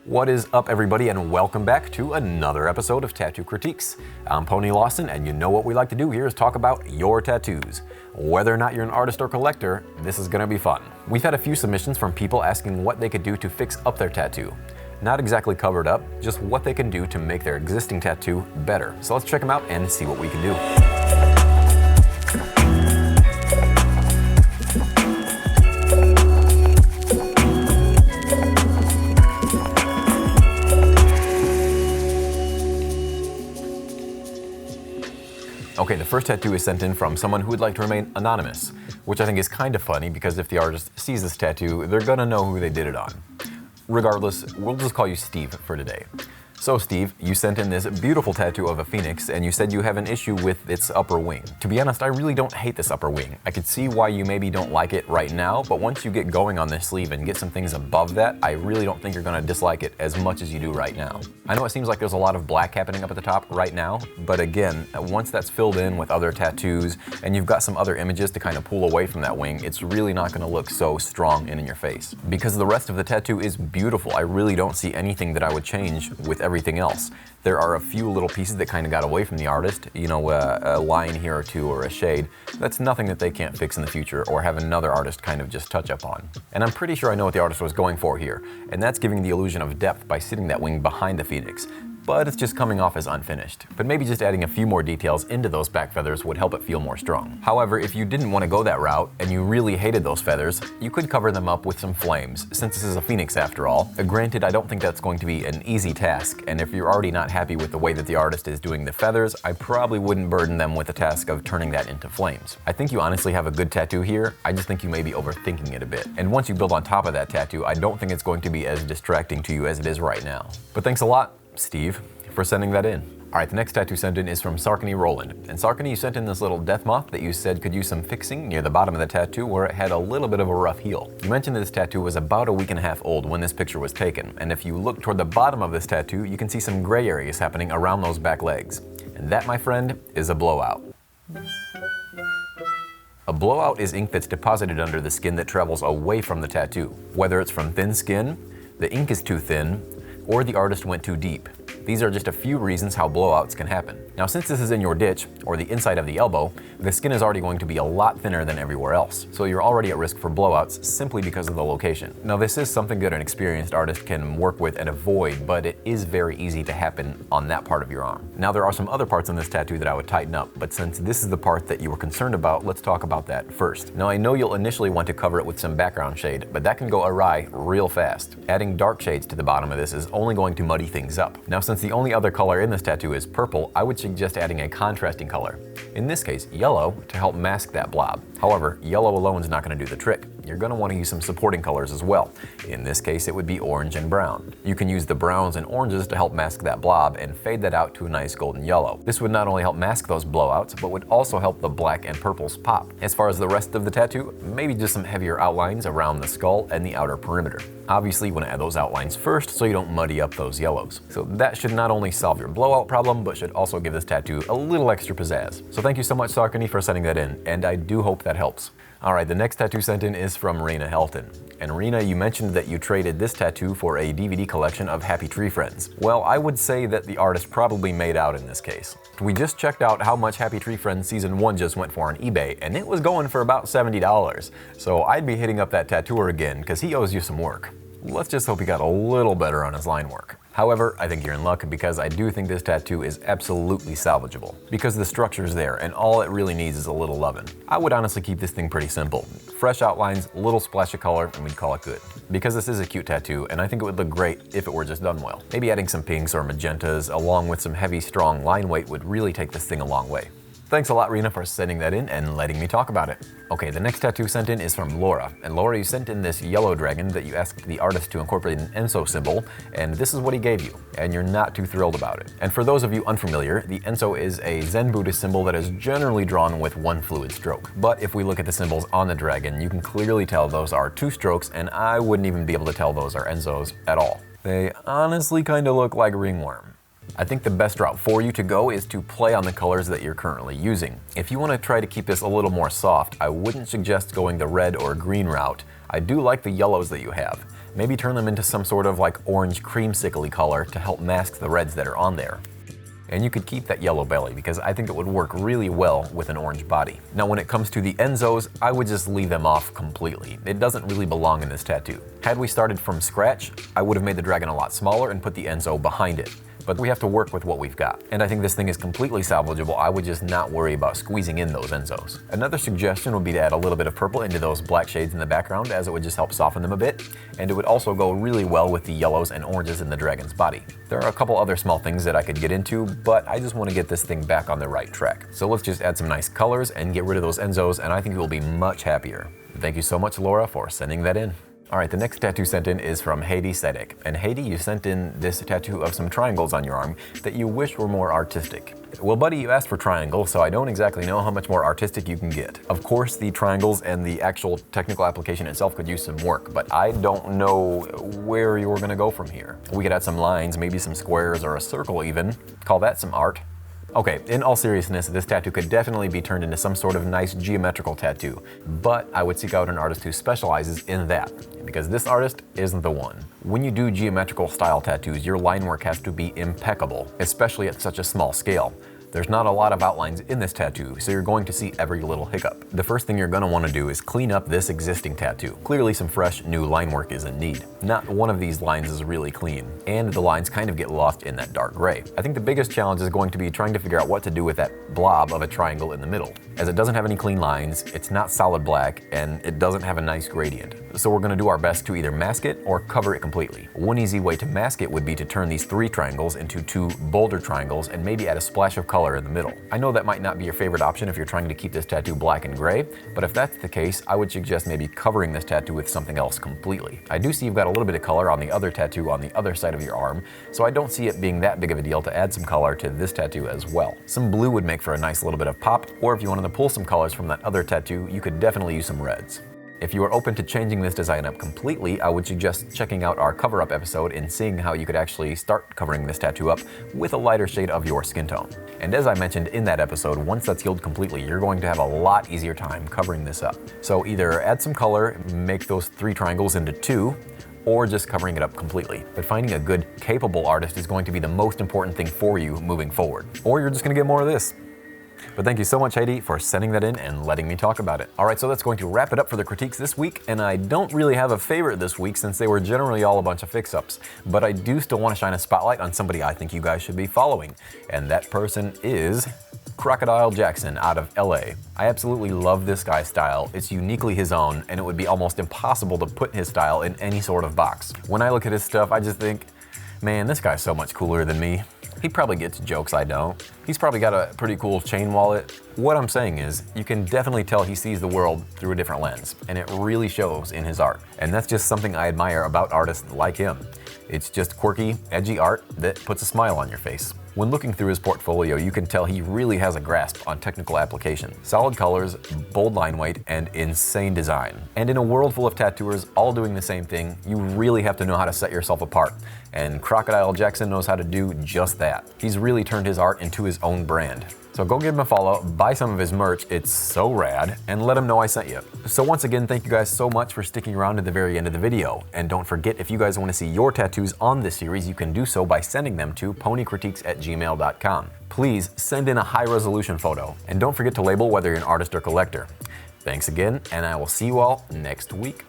What is up, everybody, and welcome back to another episode of Tattoo Critiques. I'm Pony Lawson, and you know what we like to do here is talk about your tattoos. Whether or not you're an artist or collector, this is gonna be fun. We've had a few submissions from people asking what they could do to fix up their tattoo. Not exactly covered up, just what they can do to make their existing tattoo better. So let's check them out and see what we can do. Okay, the first tattoo is sent in from someone who would like to remain anonymous, which I think is kind of funny because if the artist sees this tattoo, they're gonna know who they did it on. Regardless, we'll just call you Steve for today. So Steve, you sent in this beautiful tattoo of a phoenix and you said you have an issue with its upper wing. To be honest, I really don't hate this upper wing. I could see why you maybe don't like it right now, but once you get going on this sleeve and get some things above that, I really don't think you're gonna dislike it as much as you do right now. I know it seems like there's a lot of black happening up at the top right now, but again, once that's filled in with other tattoos and you've got some other images to kind of pull away from that wing, it's really not gonna look so strong and in your face. Because the rest of the tattoo is beautiful, I really don't see anything that I would change with everything else. There are a few little pieces that kind of got away from the artist, you know, a line here or two or a shade. That's nothing that they can't fix in the future or have another artist kind of just touch up on. And I'm pretty sure I know what the artist was going for here, and that's giving the illusion of depth by sitting that wing behind the phoenix. But it's just coming off as unfinished. But maybe just adding a few more details into those back feathers would help it feel more strong. However, if you didn't want to go that route and you really hated those feathers, you could cover them up with some flames, since this is a phoenix after all. Granted, I don't think that's going to be an easy task, and if you're already not happy with the way that the artist is doing the feathers, I probably wouldn't burden them with the task of turning that into flames. I think you honestly have a good tattoo here, I just think you may be overthinking it a bit. And once you build on top of that tattoo, I don't think it's going to be as distracting to you as it is right now. But thanks a lot, Steve, for sending that in. All right, the next tattoo sent in is from Sarkany Roland. And Sarkany, you sent in this little death moth that you said could use some fixing near the bottom of the tattoo where it had a little bit of a rough heel. You mentioned that this tattoo was about a week and a half old when this picture was taken. And if you look toward the bottom of this tattoo, you can see some gray areas happening around those back legs. And that, my friend, is a blowout. A blowout is ink that's deposited under the skin that travels away from the tattoo. Whether it's from thin skin, the ink is too thin, or the artist went too deep. These are just a few reasons how blowouts can happen. Now, since this is in your ditch, or the inside of the elbow, the skin is already going to be a lot thinner than everywhere else. So you're already at risk for blowouts simply because of the location. Now, this is something that an experienced artist can work with and avoid, but it is very easy to happen on that part of your arm. Now, there are some other parts on this tattoo that I would tighten up, but since this is the part that you were concerned about, let's talk about that first. Now, I know you'll initially want to cover it with some background shade, but that can go awry real fast. Adding dark shades to the bottom of this is only going to muddy things up. Now, since the only other color in this tattoo is purple, I would suggest adding a contrasting color. In this case, yellow, to help mask that blob. However, yellow alone is not going to do the trick. You're going to want to use some supporting colors as well. In this case, it would be orange and brown. You can use the browns and oranges to help mask that blob and fade that out to a nice golden yellow. This would not only help mask those blowouts, but would also help the black and purples pop. As far as the rest of the tattoo, maybe just some heavier outlines around the skull and the outer perimeter. Obviously, you want to add those outlines first so you don't muddy up those yellows. So that should not only solve your blowout problem, but should also give this tattoo a little extra pizzazz. So thank you so much, Sarkany, for sending that in, and I do hope that helps. All right, the next tattoo sent in is from Rena Helton. And Rena, you mentioned that you traded this tattoo for a DVD collection of Happy Tree Friends. Well, I would say that the artist probably made out in this case. We just checked out how much Happy Tree Friends Season 1 just went for on eBay, and it was going for about $70. So I'd be hitting up that tattooer again, because he owes you some work. Let's just hope he got a little better on his line work. However, I think you're in luck because I do think this tattoo is absolutely salvageable. Because the structure's there and all it really needs is a little loving. I would honestly keep this thing pretty simple. Fresh outlines, a little splash of color, and we'd call it good. Because this is a cute tattoo, and I think it would look great if it were just done well. Maybe adding some pinks or magentas along with some heavy, strong line weight would really take this thing a long way. Thanks a lot, Rena, for sending that in and letting me talk about it. Okay, the next tattoo sent in is from Laura. And Laura, you sent in this yellow dragon that you asked the artist to incorporate an Enso symbol, and this is what he gave you, and you're not too thrilled about it. And for those of you unfamiliar, the Enso is a Zen Buddhist symbol that is generally drawn with one fluid stroke. But if we look at the symbols on the dragon, you can clearly tell those are two strokes, and I wouldn't even be able to tell those are Ensos at all. They honestly kind of look like ringworm. I think the best route for you to go is to play on the colors that you're currently using. If you want to try to keep this a little more soft, I wouldn't suggest going the red or green route. I do like the yellows that you have. Maybe turn them into some sort of like orange creamsicle-y color to help mask the reds that are on there. And you could keep that yellow belly because I think it would work really well with an orange body. Now when it comes to the enzos, I would just leave them off completely. It doesn't really belong in this tattoo. Had we started from scratch, I would have made the dragon a lot smaller and put the enzo behind it. But we have to work with what we've got. And I think this thing is completely salvageable. I would just not worry about squeezing in those enzos. Another suggestion would be to add a little bit of purple into those black shades in the background, as it would just help soften them a bit. And it would also go really well with the yellows and oranges in the dragon's body. There are a couple other small things that I could get into, but I just want to get this thing back on the right track. So let's just add some nice colors and get rid of those enzos, and I think you'll be much happier. Thank you so much, Laura, for sending that in. Alright, the next tattoo sent in is from Hady Sadek. And Hady, you sent in this tattoo of some triangles on your arm that you wish were more artistic. Well, buddy, you asked for triangles, so I don't exactly know how much more artistic you can get. Of course, the triangles and the actual technical application itself could use some work, but I don't know where you're gonna go from here. We could add some lines, maybe some squares or a circle even. Call that some art. Okay, in all seriousness, this tattoo could definitely be turned into some sort of nice geometrical tattoo, but I would seek out an artist who specializes in that, because this artist isn't the one. When you do geometrical style tattoos, your line work has to be impeccable, especially at such a small scale. There's not a lot of outlines in this tattoo, so you're going to see every little hiccup. The first thing you're going to want to do is clean up this existing tattoo. Clearly some fresh, new line work is in need. Not one of these lines is really clean, and the lines kind of get lost in that dark gray. I think the biggest challenge is going to be trying to figure out what to do with that blob of a triangle in the middle. As it doesn't have any clean lines, it's not solid black, and it doesn't have a nice gradient. So we're going to do our best to either mask it or cover it completely. One easy way to mask it would be to turn these 3 triangles into 2 bolder triangles and maybe add a splash of color in the middle. I know that might not be your favorite option if you're trying to keep this tattoo black and gray, but if that's the case, I would suggest maybe covering this tattoo with something else completely. I do see you've got a little bit of color on the other tattoo on the other side of your arm, so I don't see it being that big of a deal to add some color to this tattoo as well. Some blue would make for a nice little bit of pop, or if you wanted to pull some colors from that other tattoo, you could definitely use some reds. If you are open to changing this design up completely, I would suggest checking out our cover-up episode and seeing how you could actually start covering this tattoo up with a lighter shade of your skin tone. And as I mentioned in that episode, once that's healed completely, you're going to have a lot easier time covering this up. So either add some color, make those 3 triangles into 2, or just covering it up completely. But finding a good, capable artist is going to be the most important thing for you moving forward. Or you're just gonna get more of this. But thank you so much, Hady, for sending that in and letting me talk about it. All right, so that's going to wrap it up for the critiques this week, and I don't really have a favorite this week since they were generally all a bunch of fix-ups. But I do still want to shine a spotlight on somebody I think you guys should be following, and that person is Crocodile Jackson out of LA. I absolutely love this guy's style. It's uniquely his own, and it would be almost impossible to put his style in any sort of box. When I look at his stuff, I just think, man, this guy's so much cooler than me. He probably gets jokes I don't. He's probably got a pretty cool chain wallet. What I'm saying is, you can definitely tell he sees the world through a different lens, and it really shows in his art. And that's just something I admire about artists like him. It's just quirky, edgy art that puts a smile on your face. When looking through his portfolio, you can tell he really has a grasp on technical application. Solid colors, bold line weight, and insane design. And in a world full of tattooers all doing the same thing, you really have to know how to set yourself apart. And Crocodile Jackson knows how to do just that. He's really turned his art into his own brand. So go give him a follow, buy some of his merch, it's so rad, and let him know I sent you. So once again, thank you guys so much for sticking around to the very end of the video. And don't forget, if you guys want to see your tattoos on this series, you can do so by sending them to ponycritiques@gmail.com. Please send in a high-resolution photo, and don't forget to label whether you're an artist or collector. Thanks again, and I will see you all next week.